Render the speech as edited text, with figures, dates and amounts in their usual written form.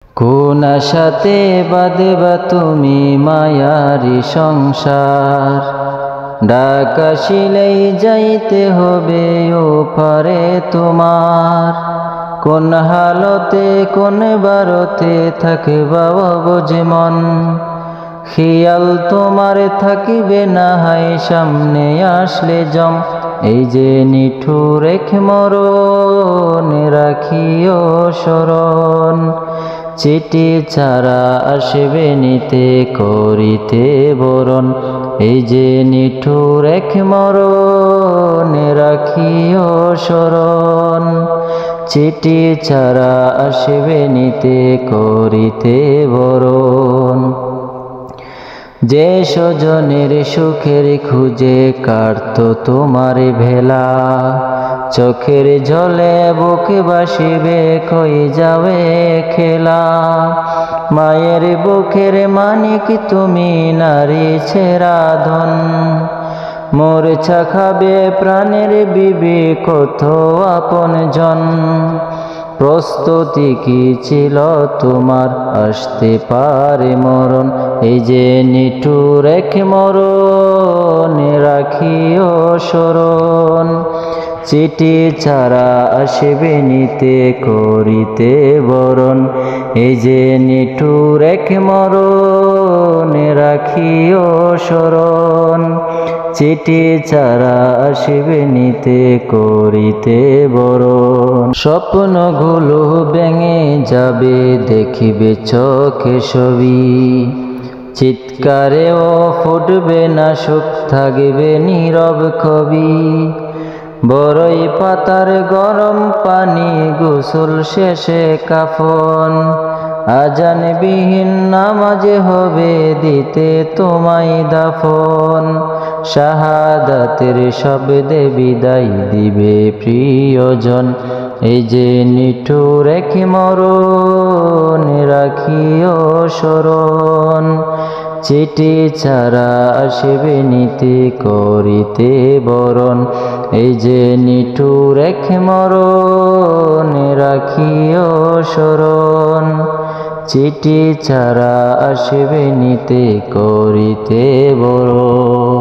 কোন আশাতে বাঁধবা তুমি মায়ারি সংসার, ডাক আসিলেই যাইতে হবে ওপারে তোমার। কোন হালতে কোন বারতে থাকবা অবুঝ মন, খেয়াল তোমার থাকিবে না হয় সামনে আসলে জম। এই যে নিঠুর এক মরণ রাখিও স্মরণ, চিঠি ছাড়া আসবে নিতে করিতে বরণ। এই যে নিঠুর এক মরণ রাখিও স্মরণ, চিঠি ছাড়া আসবে নিতে করিতে বরণ। যে স্বজনের সুখের খুঁজে কাটত তোমার ভেলা, চোখের জলে বুকে বাসিবে কই যাবে খেলা। মায়ের বুকের মানিক তুমি নারী ছেড়া ধন, মূর্ছা খাবে প্রাণের বিবি কত আপন জন। প্রস্তুতি কি ছিল তোমার, আসতে পারে মরণ। এই যে নিঠুর এক মরণ রাখিও স্মরণ, চিঠি ছাড়া আসবে নিতে করিতে বরণ। এই যে নিঠুর এক মরণ রাখিও স্মরণ, চিঠি ছাড়া আসবে নিতে করিতে বরণ। স্বপ্নগুলো ভেঙে যাবে দেখিবে চোখে ছবি, চিৎকারেও ফুটবে না সুখ থাকবে নীরব কবি। বড়ই পাতার গরম পানি গোসল শেষে কাফন, আজানবিহীন নামাজে হবে দিতে তোমায় দাফন। শাহাদাতের শব্দে বিদায় দিবে প্রিয়জন, এই যে নিঠুর এক মরণ রাখিও স্মরণ, চিঠি ছাড়া আসবে নিতে করিতে বরণ। এই যে নিঠুর এক মরণ রাখিও স্মরণ, চিঠি ছাড়া আসবে নিতে করিতে বরণ।